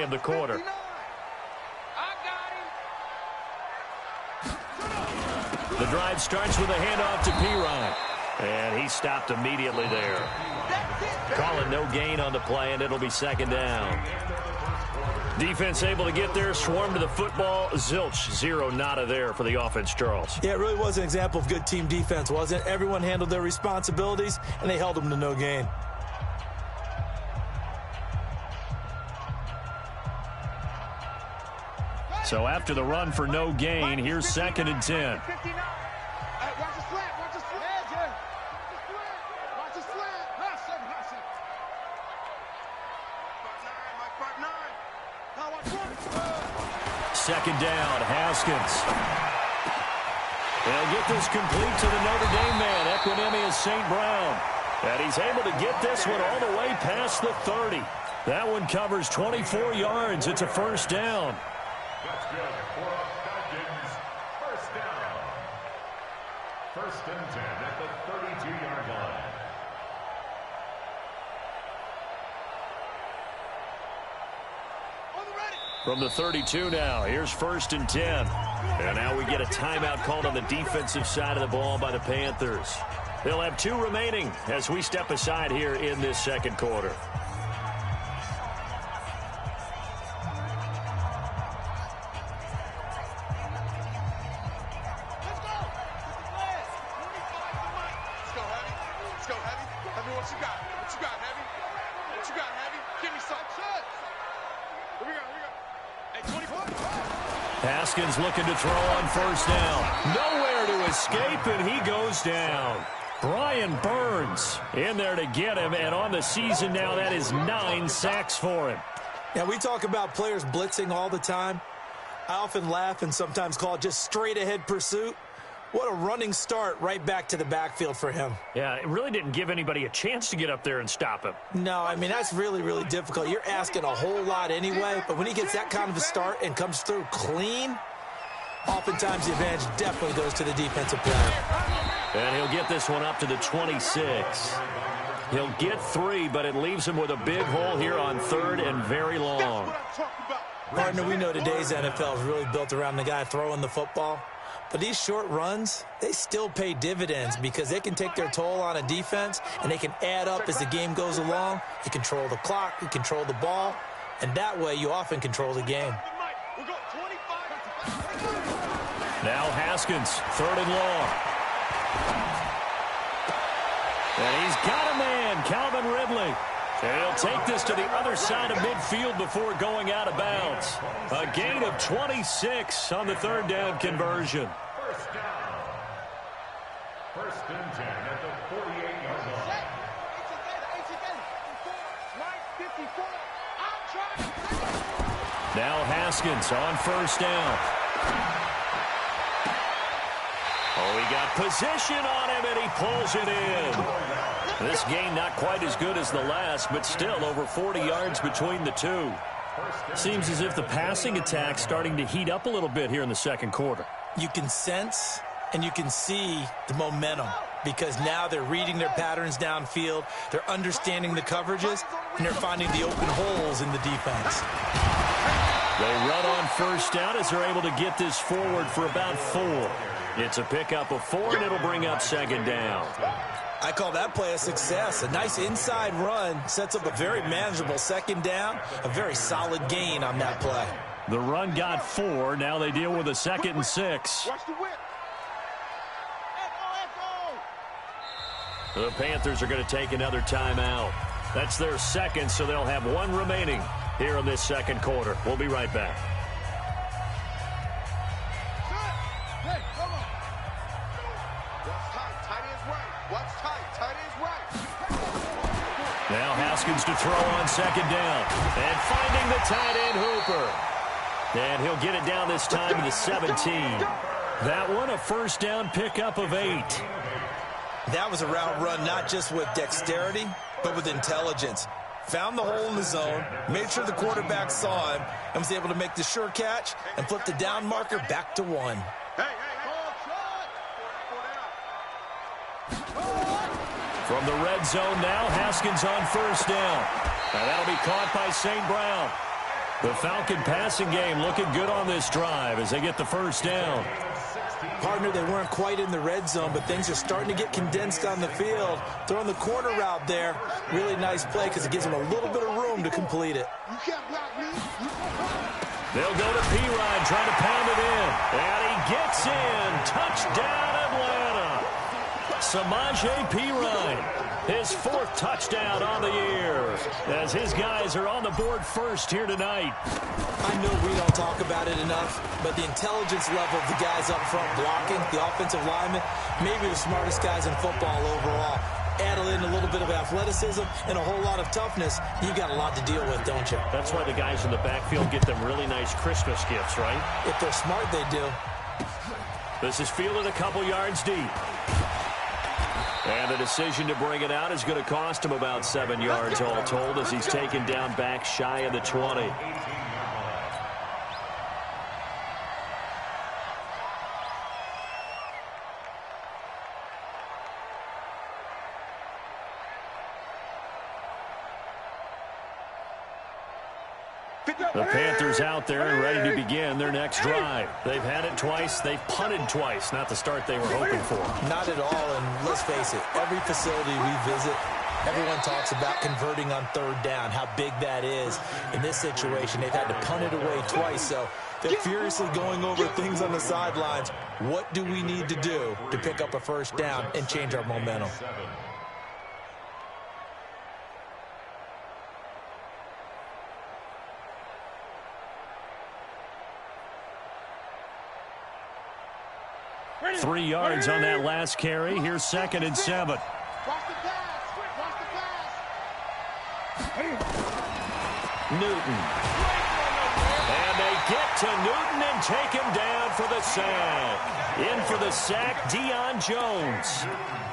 of the quarter. The drive starts with a handoff to Pirine. And he stopped immediately there. Calling no gain on the play, and it'll be second down. Defense able to get there, swarm to the football. Zilch, zero nada there for the offense, Charles. Yeah, it really was an example of good team defense, wasn't it? Everyone handled their responsibilities, and they held them to no gain. So after the run for no gain, here's second and 10. Second down, Haskins. They'll get this complete to the Notre Dame man, Equinemius St. Brown. And he's able to get this one all the way past the 30. That one covers 24 yards. It's a first down. That's good for Dawkins. First down. First and 10 at the 32-yard line. From the 32 now, here's first and 10. And now we get a timeout called on the defensive side of the ball by the Panthers. They'll have 2 remaining as we step aside here in this second quarter. Haskins looking to throw on first down. Nowhere to escape, and he goes down. Brian Burns in there to get him, and on the season now, that is 9 sacks for him. Yeah, we talk about players blitzing all the time. I often laugh and sometimes call it just straight-ahead pursuit. What a running start right back to the backfield for him. Yeah, it really didn't give anybody a chance to get up there and stop him. No, I mean, that's really, really difficult. You're asking a whole lot anyway, but when he gets that kind of a start and comes through clean, oftentimes the advantage definitely goes to the defensive player. And he'll get this one up to the 26. He'll get 3, but it leaves him with a big hole here on third and very long. Partner, we know today's NFL is really built around the guy throwing the football. But these short runs, they still pay dividends because they can take their toll on a defense and they can add up as the game goes along. You control the clock, you control the ball, and that way you often control the game. Now Haskins, third and long. And he's got a man, Calvin Ridley. And he'll take this to the other side of midfield before going out of bounds. A gain of 26 on the third down conversion. First down. First and 10 at the 48-yard line. Now Haskins on first down. Oh, he got position on him, and he pulls it in. This game not quite as good as the last, but still over 40 yards between the two. Seems as if the passing attack's starting to heat up a little bit here in the second quarter. You can sense and you can see the momentum because now they're reading their patterns downfield, they're understanding the coverages, and they're finding the open holes in the defense. They run on first down as they're able to get this forward for about 4. It's a pickup of 4, and it'll bring up second down. I call that play a success. A nice inside run sets up a very manageable second down, a very solid gain on that play. The run got 4. Now they deal with a second and 6. The Panthers are going to take another timeout. That's their second, so they'll have 1 remaining here in this second quarter. We'll be right back. Now Haskins to throw on second down. And finding the tight end Hooper. And he'll get it down this time to the 17. That one a first down pickup of 8. That was a route run not just with dexterity, but with intelligence. Found the hole in the zone, made sure the quarterback saw him, and was able to make the sure catch and flip the down marker back to 1. From the red zone now, Haskins on first down. And that'll be caught by St. Brown. The Falcon passing game looking good on this drive as they get the first down. Partner, they weren't quite in the red zone, but things are starting to get condensed on the field. Throwing the corner route there, really nice play because it gives them a little bit of room to complete it. They'll go to Pirine, trying to pound it in. And he gets in. Touchdown, Atlanta. Samaje Pirine, his 4th touchdown on the year, as his guys are on the board first here tonight. I know we don't talk about it enough, but the intelligence level of the guys up front blocking, the offensive linemen, maybe the smartest guys in football overall. Add in a little bit of athleticism and a whole lot of toughness, you got a lot to deal with, don't you? That's why the guys in the backfield get them really nice Christmas gifts, right? If they're smart, they do. This is fielded a couple yards deep. And the decision to bring it out is going to cost him about 7 yards all told as he's taken down back shy of the 20. The Panthers out there and ready to begin their next drive. They've had it twice. They've punted twice. Not the start they were hoping for. Not at all, and let's face it, every facility we visit, everyone talks about converting on 3rd down, how big that is. In this situation, they've had to punt it away twice, so they're furiously going over things on the sidelines. What do we need to do to pick up a 1st down and change our momentum? Ready. 3 yards on that last carry. Here's 2nd and 7. Watch the pass. Watch the pass. Newton. And they get to Newton and take him down for the sack. In for the sack, Deion Jones.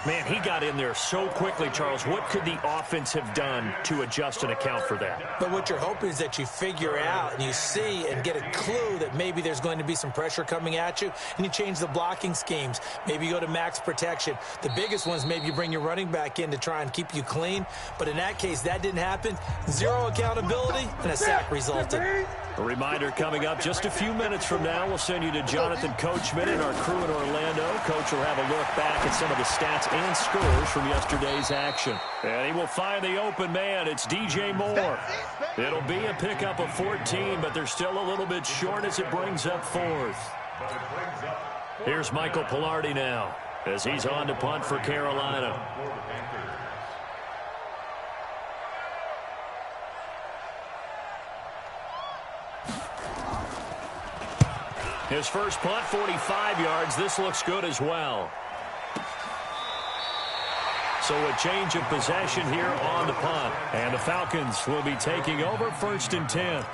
Man, he got in there so quickly, Charles. What could the offense have done to adjust and account for that? But what you're hoping is that you figure out and you see and get a clue that maybe there's going to be some pressure coming at you, and you change the blocking schemes. Maybe you go to max protection. The biggest one is maybe you bring your running back in to try and keep you clean. But in that case, that didn't happen. 0 accountability, and a sack resulted. A reminder coming up just a few minutes from now. We'll send you to Jonathan Coachman and our crew in Orlando. Coach will have a look back at some of the stats and scores from yesterday's action. And he will find the open man. It's DJ Moore. It'll be a pickup of 14, but they're still a little bit short as it brings up 4th. Here's Michael Pilardi now as he's on to punt for Carolina. His first punt, 45 yards. This looks good as well. So a change of possession here on the punt. And the Falcons will be taking over 1st and 10.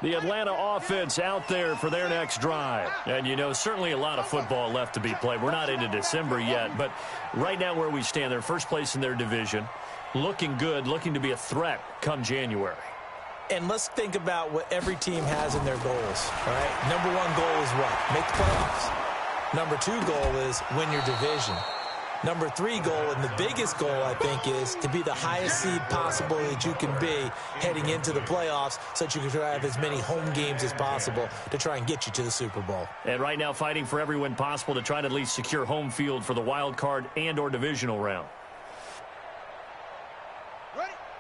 The Atlanta offense out there for their next drive. And, you know, certainly a lot of football left to be played. We're not into December yet, but right now where we stand, they're first place in their division, looking good, looking to be a threat come January. And let's think about what every team has in their goals, all right? Number 1 goal is what? Make the playoffs. Number 2 goal is win your division. Number 3 goal, and the biggest goal, I think, is to be the highest seed possible that you can be heading into the playoffs so that you can try to have as many home games as possible to try and get you to the Super Bowl. And right now fighting for every win possible to try to at least secure home field for the wild card and or divisional round.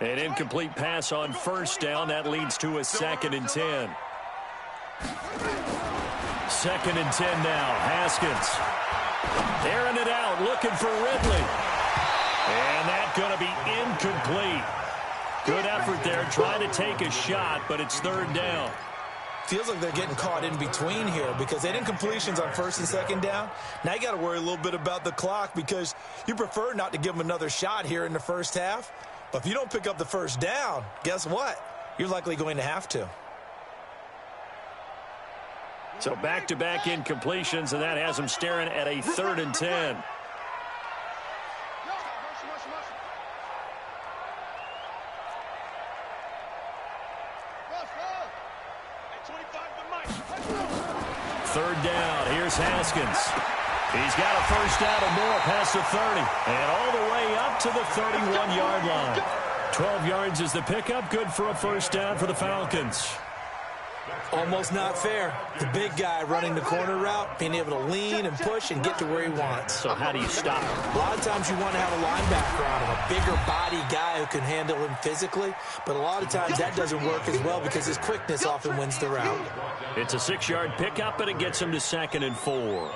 An incomplete pass on 1st down. That leads to a 2nd and 10. 2nd and 10 now. Haskins. Airing it out, looking for Ridley. And that's going to be incomplete. Good effort there, trying to take a shot, but it's 3rd down. Feels like they're getting caught in between here because they did incompletions on 1st and 2nd down. Now you got to worry a little bit about the clock because you prefer not to give them another shot here in the 1st half. But if you don't pick up the 1st down, guess what? You're likely going to have to. So back-to-back incompletions, and that has them staring at a 3rd and 10. Third down. here's Haskins. He's got a first down and more past the 30. And all the way up to the 31-yard line. 12 yards is the pickup. Good for a first down for the Falcons. Almost not fair. The big guy running the corner route, being able to lean and push and get to where he wants. So how do you stop him? A lot of times you want to have a linebacker on him, a bigger body guy who can handle him physically. But a lot of times that doesn't work as well because his quickness often wins the route. It's a 6-yard pickup, and it gets him to 2nd and 4.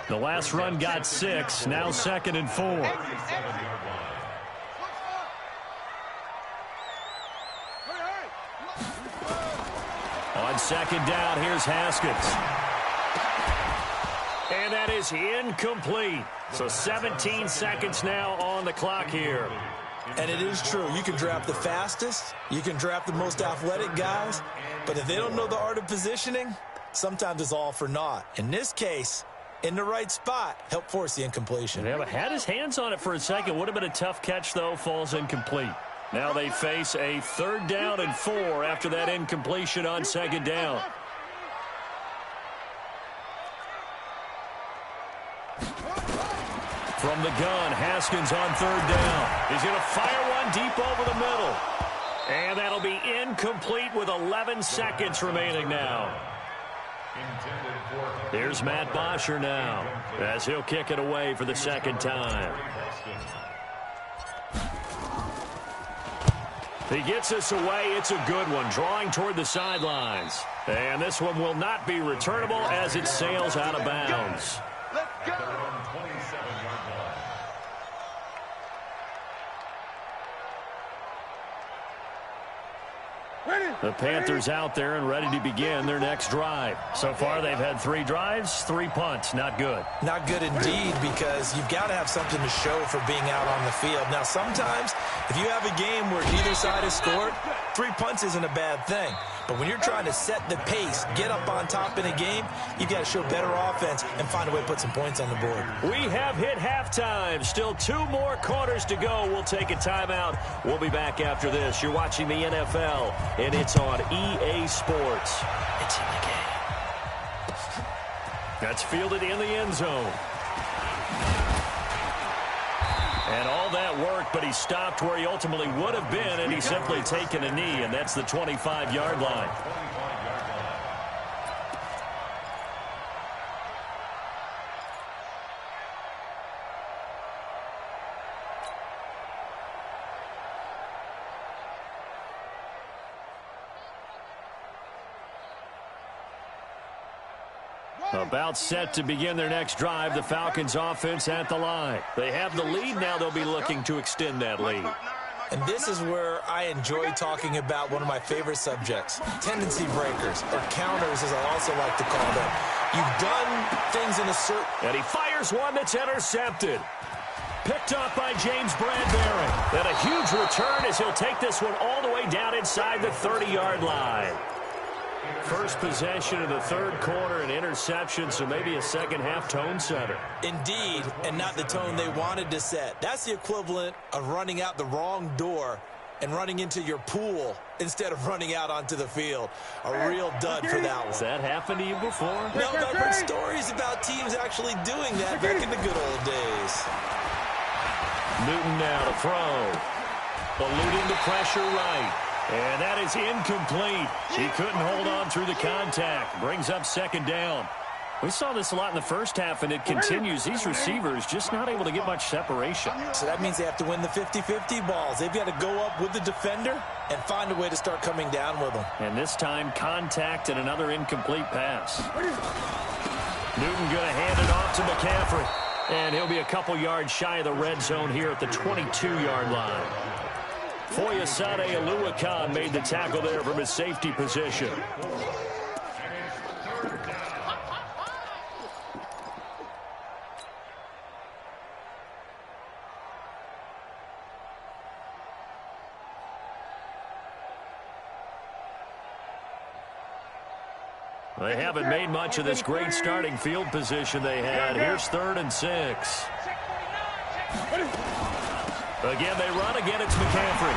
The last run got 6, now 2nd and 4. On 2nd down, here's Haskins. And that is incomplete. So 17 seconds now on the clock here. And it is true. You can draft the fastest. You can draft the most athletic guys. But if they don't know the art of positioning, sometimes it's all for naught. In this case, in the right spot, help force the incompletion. Yeah, but had his hands on it for a second. Would have been a tough catch, though. Falls incomplete. Now they face a 3rd down and 4 after that incompletion on 2nd down. From the gun, Haskins on 3rd down. He's going to fire one deep over the middle. And that'll be incomplete with 11 seconds remaining now. Here's Matt Bosher now as he'll kick it away for the 2nd time. He gets this away. It's a good one, drawing toward the sidelines. And this one will not be returnable as it sails out of bounds. Let's go. The Panthers out there and ready to begin their next drive. So far, they've had 3 drives, 3 punts. Not good. Not good indeed, because you've got to have something to show for being out on the field. Now, sometimes, if you have a game where neither side has scored, 3 punts isn't a bad thing. But when you're trying to set the pace, get up on top in a game, you've got to show better offense and find a way to put some points on the board. We have hit halftime. Still 2 more quarters to go. We'll take a timeout. We'll be back after this. You're watching the NFL, and it's on EA Sports. It's in the game. That's fielded in the end zone. And all that work, but he stopped where he ultimately would have been, and he's simply taken a knee, and that's the 25-yard line. About set to begin their next drive. The Falcons offense at the line. They have the lead. Now they'll be looking to extend that lead. And this is where I enjoy talking about one of my favorite subjects, tendency breakers, or counters as I also like to call them. You've done things in a certain... And he fires one that's intercepted. Picked up by James Bradbury. And a huge return as he'll take this one all the way down inside the 30-yard line. First possession of the 3rd quarter, an interception, so maybe a second-half tone setter. Indeed, and not the tone they wanted to set. That's the equivalent of running out the wrong door and running into your pool instead of running out onto the field. A real dud for that one. Has that happened to you before? No, but I've heard stories about teams actually doing that back in the good old days. Newton now to throw. Eluding the pressure right. And that is incomplete. He couldn't hold on through the contact. Brings up 2nd down. We saw this a lot in the first half, and it continues. These receivers just not able to get much separation. So that means they have to win the 50-50 balls. They've got to go up with the defender and find a way to start coming down with them. And this time, contact and another incomplete pass. Newton going to hand it off to McCaffrey. And he'll be a couple yards shy of the red zone here at the 22-yard line. Foyesade Oluwakan made the tackle there from his safety position. They haven't made much of this great starting field position they had. Here's 3rd and 6. Again, they run. Again, it's McCaffrey.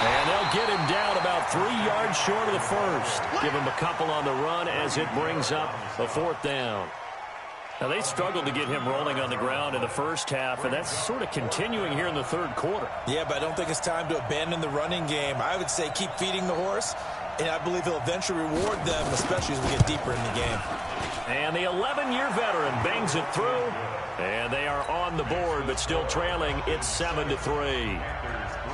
And they'll get him down about 3 yards short of the first. Give him a couple on the run as it brings up a 4th down. Now, they struggled to get him rolling on the ground in the first half, and that's sort of continuing here in the 3rd quarter. Yeah, but I don't think it's time to abandon the running game. I would say keep feeding the horse, and I believe he'll eventually reward them, especially as we get deeper in the game. And the 11-year veteran bangs it through, and they are on the board, but still trailing. It's 7-3.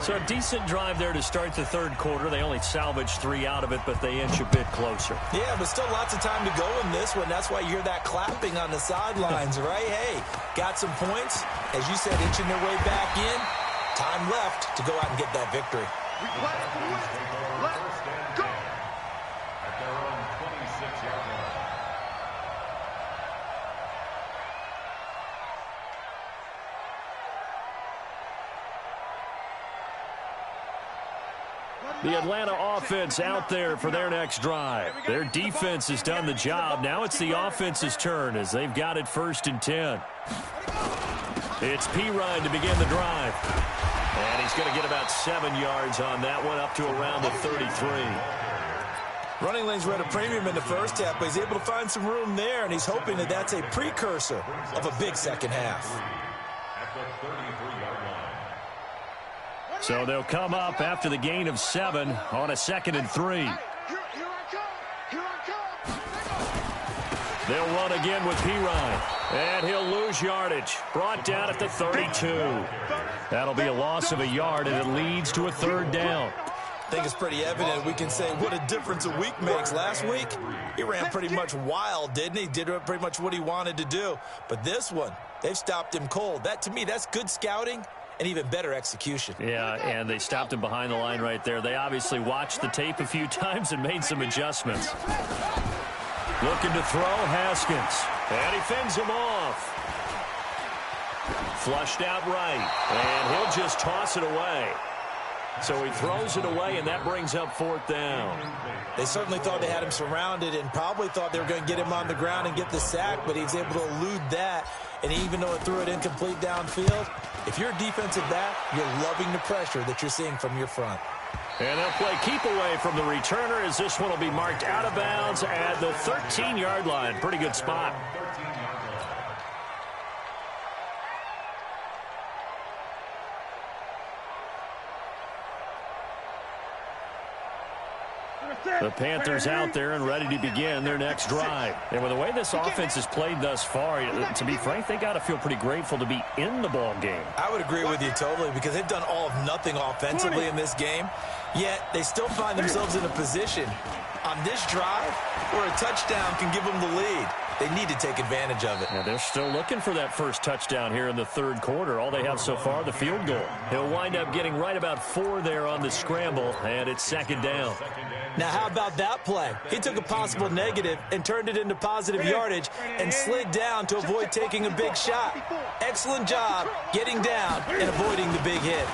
So a decent drive there to start the 3rd quarter. They only salvaged 3 out of it, but they inch a bit closer. Yeah, but still lots of time to go in this one. That's why you hear that clapping on the sidelines, right? Hey, got some points. As you said, inching their way back in. Time left to go out and get that victory. We play for win. Let's go. At their own 26-yard line. The Atlanta offense out there for their next drive. Their defense has done the job. Now it's the offense's turn as they've got it 1st and 10. It's Pirine to begin the drive. And he's going to get about 7 yards on that one, up to around the 33. Running lanes were at a premium in the first half, but he's able to find some room there, and he's hoping that that's a precursor of a big second half. At the 33-yard line. So they'll come up after the gain of 7 on a 2nd and 3. Here I come. Here I come. They'll run again with Pirine. And he'll lose yardage. Brought down at the 32. That'll be a loss of a yard, and it leads to a 3rd down. I think it's pretty evident. We can say what a difference a week makes. Last week, he ran pretty much wild, didn't he? Did pretty much what he wanted to do. But this one, they've stopped him cold. That, to me, that's good scouting and even better execution. Yeah, and they stopped him behind the line right there. They obviously watched the tape a few times and made some adjustments. Looking to throw, Haskins. And he fends him off. Flushed out right. And he'll just toss it away. So he throws it away, and that brings up 4th down. They certainly thought they had him surrounded and probably thought they were going to get him on the ground and get the sack, but he was able to elude that. And even though it threw it incomplete downfield, if you're a defensive back, you're loving the pressure that you're seeing from your front. And they'll play keep away from the returner as this one will be marked out of bounds at the 13-yard line. Pretty good spot. The Panthers out there and ready to begin their next drive. And with the way this offense has played thus far, to be frank, they got to feel pretty grateful to be in the ball game. I would agree with you totally because they've done all of nothing offensively in this game, yet they still find themselves in a position on this drive where a touchdown can give them the lead. They need to take advantage of it. Yeah, they're still looking for that first touchdown here in the 3rd quarter. All they have so far, the field goal. He'll wind up getting right about 4 there on the scramble, and it's 2nd down. Now, how about that play? He took a possible negative and turned it into positive yardage and slid down to avoid taking a big shot. Excellent job getting down and avoiding the big hit.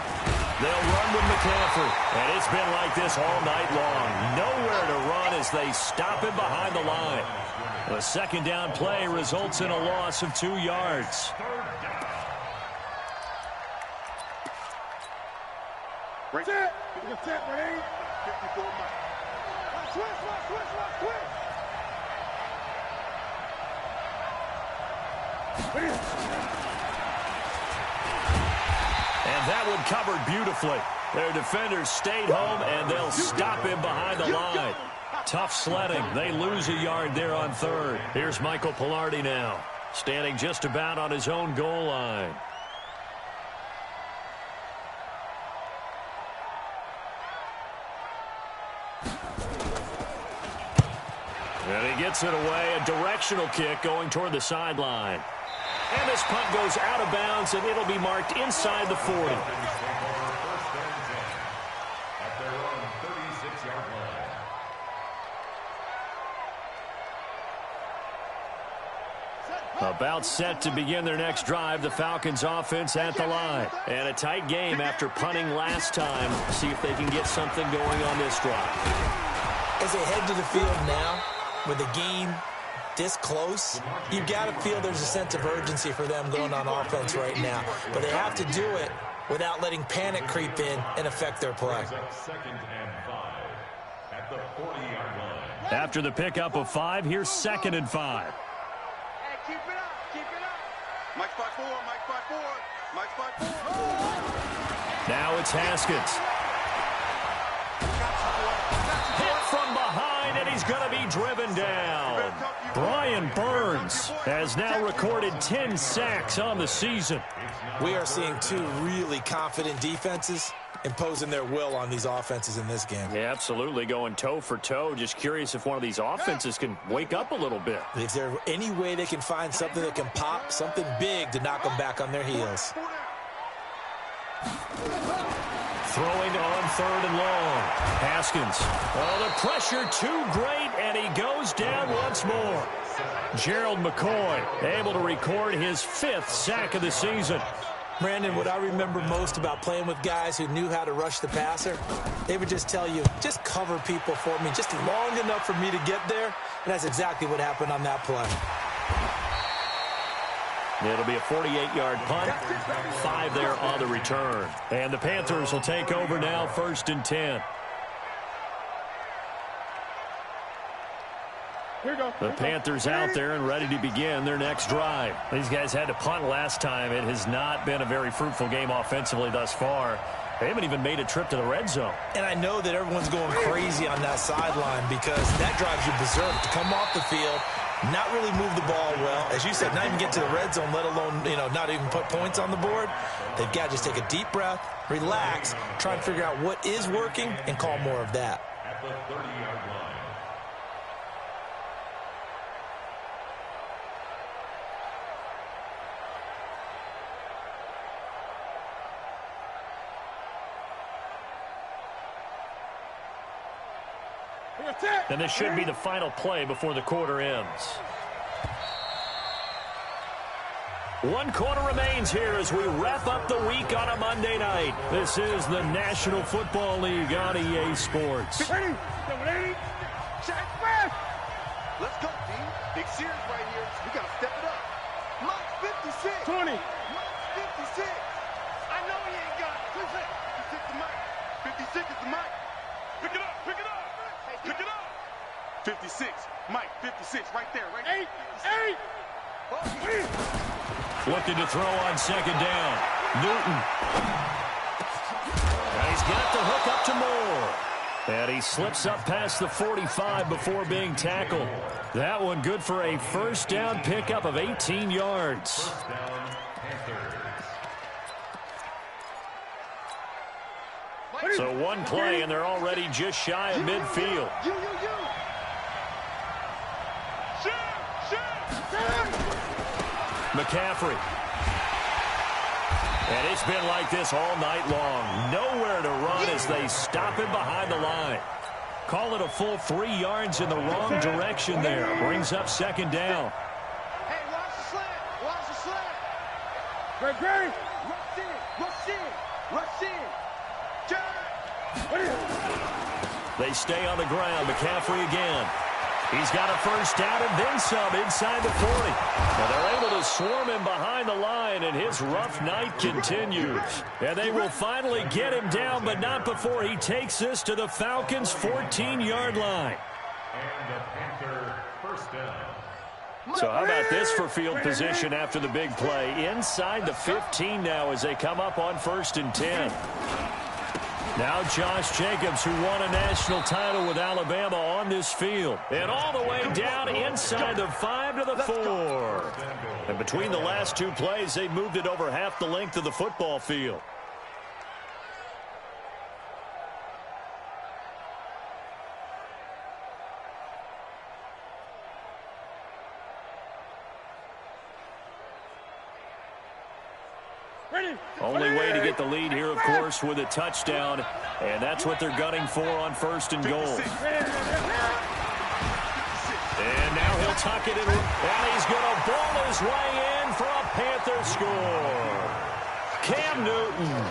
They'll run with McCaffrey, and it's been like this all night long. Nowhere to run as they stop him behind the line. The 2nd down play results in a loss of 2 yards. Switch it. And that one covered beautifully. Their defenders stayed home, and they'll stop him behind the line. Tough sledding. They lose a yard there on 3rd. Here's Michael Pilardi now, standing just about on his own goal line. And he gets it away. A directional kick going toward the sideline. And this punt goes out of bounds, and it'll be marked inside the 40. About set to begin their next drive, the Falcons offense at the line. And a tight game after punting last time. See if they can get something going on this drive. As they head to the field now, with the game this close, you've got to feel there's a sense of urgency for them going on offense right now. But they have to do it without letting panic creep in and affect their play. Second and 5 at the 40-yard line. After the pickup of 5, here's 2nd and 5. Hey, keep it up, keep it up. Mike spot 4, Mike spot 4, Mike spot 4. Now it's Haskins. Hit from behind, and he's going to be driven down. Brian Burns has now recorded 10 sacks on the season. We are seeing two really confident defenses imposing their will on these offenses in this game. Yeah, absolutely, going toe for toe. Just curious if one of these offenses can wake up a little bit. Is there any way they can find something that can pop, something big to knock them back on their heels? Throwing on 3rd and long. Haskins. Oh, the pressure too great, and he goes down once more. Gerald McCoy able to record his 5th sack of the season. Brandon, what I remember most about playing with guys who knew how to rush the passer, they would just tell you, just cover people for me, just long enough for me to get there. And that's exactly what happened on that play. It'll be a 48-yard punt, 5 there on the return. And the Panthers will take over now, 1st and 10. The Panthers out there and ready to begin their next drive. These guys had to punt last time. It has not been a very fruitful game offensively thus far. They haven't even made a trip to the red zone. And I know that everyone's going crazy on that sideline because that drives you berserk to come off the field, not really move the ball well. As you said, not even get to the red zone, let alone, not even put points on the board. They've got to just take a deep breath, relax, try and figure out what is working, and call more of that. At the 30-yard line. And this should be the final play before the quarter ends. 1 quarter remains here as we wrap up the week on a Monday night. This is the National Football League on EA Sports. Ready? Check back. Let's go, D. Big series right here. We got to step it up. Mike 56. 20. Mike 56. I know he ain't got it. 56 is Mike. 56 is the Mike. Pick it up. Pick it up. Pick it up. 56. Mike 56 right there. Right there. 8. Looking to throw on 2nd down. Newton. And he's got the hook up to Moore. And he slips up past the 45 before being tackled. That one good for a 1st down pickup of 18 yards. So 1 play, and they're already just shy of midfield. McCaffrey. And it's been like this all night long. Nowhere to run as they stop him behind the line. Call it a full 3 yards in the wrong direction there. Brings up 2nd down. Hey, watch the slant. Watch the slant. Great. Rush in. Rush in. Rush in. They stay on the ground. McCaffrey again. He's got a 1st down and then some inside the 40. Now they're able to swarm him behind the line, and his rough night continues. And they will finally get him down, but not before he takes this to the Falcons' 14-yard line. And the Panther 1st down. So how about this for field position after the big play? Inside the 15 now as they come up on 1st and 10. Now Josh Jacobs, who won a national title with Alabama, on this field. And all the way down inside the 5 to the 4. And between the last 2 plays, they moved it over half the length of the football field. Only way to get the lead here, of course, with a touchdown, and that's what they're gunning for on 1st and goal. And now he'll tuck it in, and he's going to ball his way in for a Panther score. Cam Newton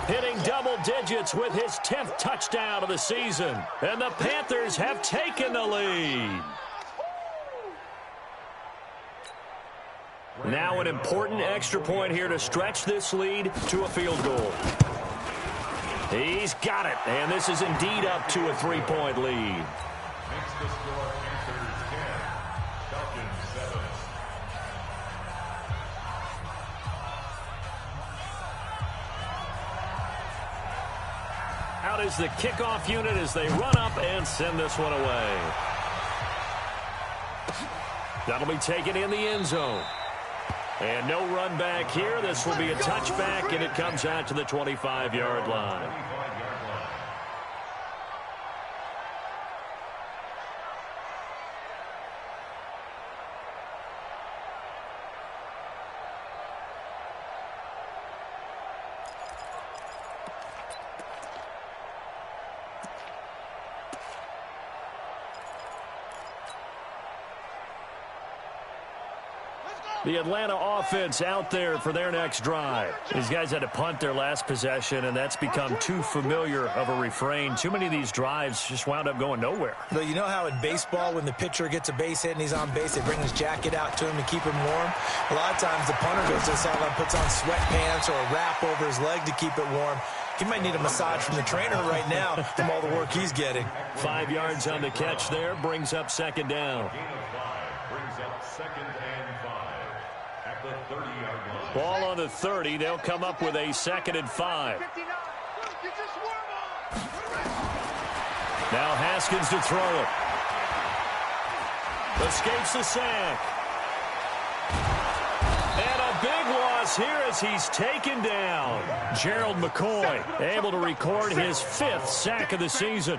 hitting double digits with his 10th touchdown of the season, and the Panthers have taken the lead. Now an important extra point here to stretch this lead to a field goal. He's got it, and this is indeed up to a 3-point lead. Makes the score Panthers 10, Falcons 7. Out is the kickoff unit as they run up and send this one away. That'll be taken in the end zone. And no run back here. This will be a touchback, and it comes out to the 25-yard line. The Atlanta offense out there for their next drive. These guys had to punt their last possession, and that's become too familiar of a refrain. Too many of these drives just wound up going nowhere. But you know how in baseball, when the pitcher gets a base hit and he's on base, they bring his jacket out to him to keep him warm? A lot of times the punter goes to the sideline, puts on sweatpants or a wrap over his leg to keep it warm. He might need a massage from the trainer right now from all the work he's getting. 5 yards on the catch there, brings up second down. Gain of 5 brings up 2nd and 5 at the 30-yard line. Ball on the 30. They'll come up with a 2nd and 5. Now Haskins to throw it. Escapes the sack. And a big loss here as he's taken down. Gerald McCoy able to record his 5th sack of the season.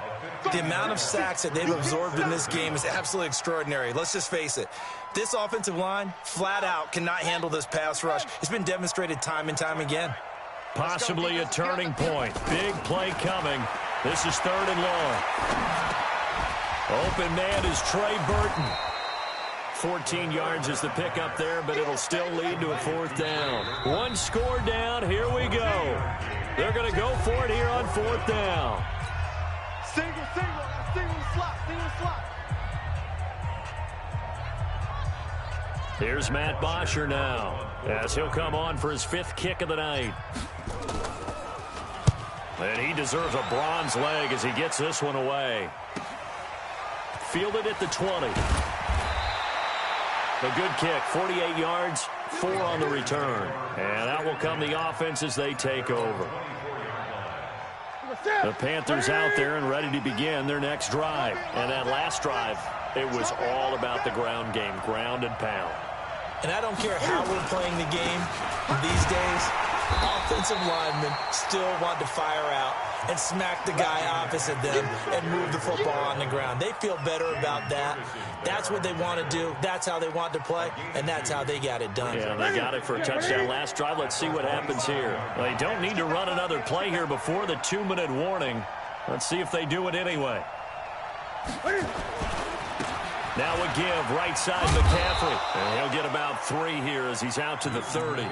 The amount of sacks that they've absorbed in this game is absolutely extraordinary. Let's just face it. This offensive line, flat out, cannot handle this pass rush. It's been demonstrated time and time again. Possibly a turning point. Big play coming. This is 3rd and long. Open man is Trey Burton. 14 yards is the pickup there, but it'll still lead to a 4th down. One score down. Here we go. They're going to go for it here on 4th down. Single slot. Here's Matt Bosher now, as he'll come on for his 5th kick of the night. And he deserves a bronze leg as he gets this one away. Fielded at the 20. A good kick, 48 yards, 4 on the return. And out will come the offense as they take over. The Panthers out there and ready to begin their next drive. And that last drive, it was all about the ground game, ground and pound. And I don't care how we're playing the game these days, offensive linemen still want to fire out and smack the guy opposite them and move the football on the ground. They feel better about that. That's what they want to do. That's how they want to play, and that's how they got it done. Yeah, they got it for a touchdown last drive. Let's see what happens here. They don't need to run another play here before the 2-minute warning. Let's see if they do it anyway. Now a give, right side McCaffrey. And he'll get about 3 here as he's out to the 30.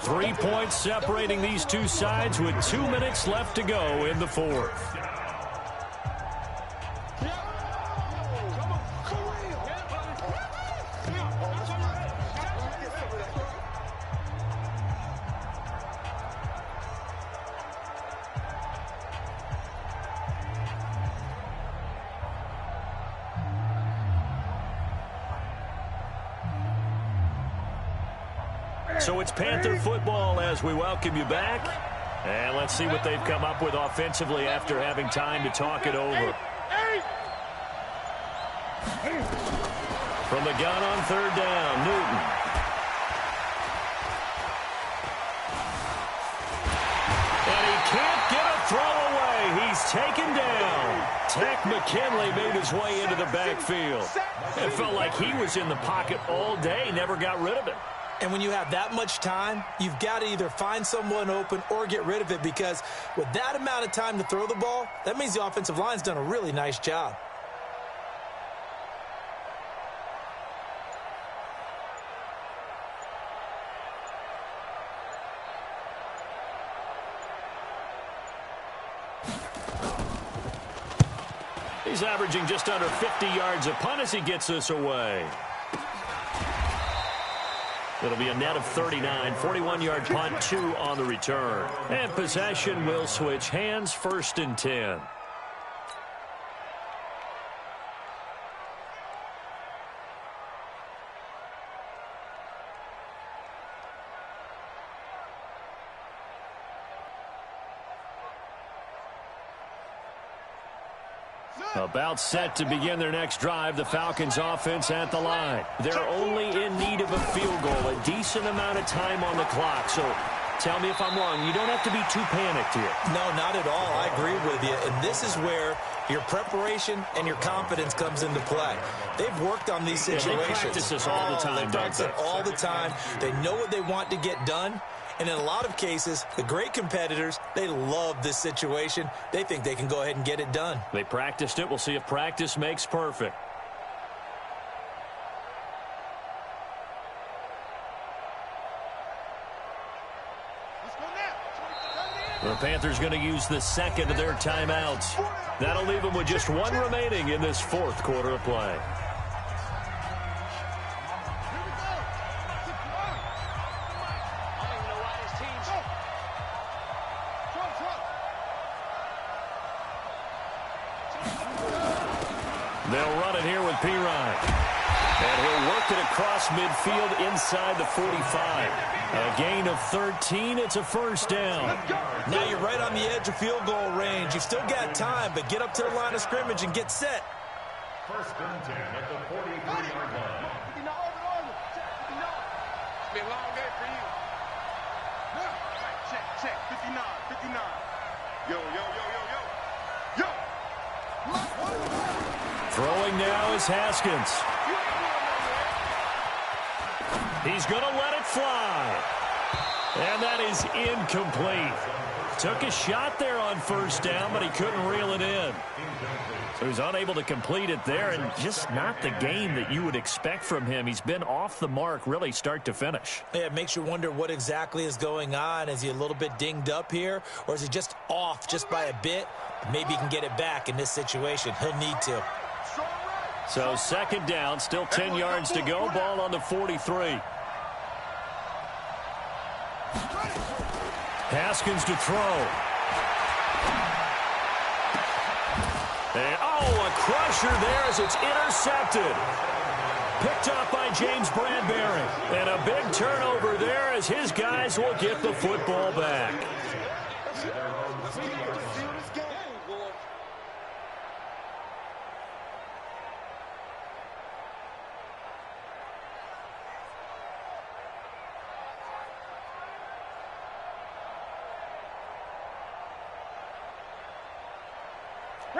3 points separating these two sides with 2 minutes left to go in the 4th. So it's Panther football as we welcome you back. And let's see what they've come up with offensively after having time to talk it over. From the gun on 3rd down, Newton. And he can't get a throw away. He's taken down. Tech McKinley made his way into the backfield. It felt like he was in the pocket all day, never got rid of it. And when you have that much time, you've got to either find someone open or get rid of it, because with that amount of time to throw the ball, that means the offensive line's done a really nice job. He's averaging just under 50 yards a punt as he gets this away. It'll be a net of 39, 41-yard punt, 2 on the return. And possession will switch hands, 1st and 10. About set to begin their next drive, the Falcons offense at the line. They're only in need of a field goal, a decent amount of time on the clock. So tell me if I'm wrong. You don't have to be too panicked here. No, not at all. I agree with you. And this is where your preparation and your confidence comes into play. They've worked on these situations. They practice this all the time. They practice it all the time. They know what they want to get done. And in a lot of cases, the great competitors, they love this situation. They think they can go ahead and get it done. They practiced it. We'll see if practice makes perfect. The Panthers going to use the second of their timeouts. That'll leave them with just 1 remaining in this 4th quarter of play. They'll run it here with Pirine. And he'll work it across midfield inside the 45. A gain of 13. It's a 1st down. Now you're right on the edge of field goal range. You've still got time, but get up to the line of scrimmage and get set. 1st and 10 at the 43-yard line. It's been a long day for you. Check. 59. Yo. Throwing now is Haskins. He's going to let it fly. And that is incomplete. Took a shot there on 1st down, but he couldn't reel it in. So he's unable to complete it there, and just not the game that you would expect from him. He's been off the mark really start to finish. Yeah, it makes you wonder what exactly is going on. Is he a little bit dinged up here, or is he just off just by a bit? Maybe he can get it back in this situation. He'll need to. So 2nd down, still 10 yards to go. Ball on the 43. Haskins to throw. And, a crusher there as it's intercepted. Picked up by James Bradbury. And a big turnover there as his guys will get the football back.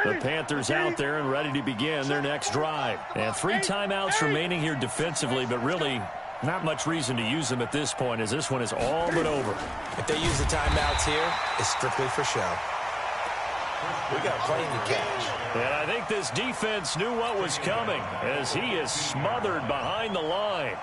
The Panthers out there and ready to begin their next drive. And 3 timeouts remaining here defensively, but really not much reason to use them at this point as this one is all but over. If they use the timeouts here, it's strictly for show. We got a plane to catch. And I think this defense knew what was coming as he is smothered behind the line.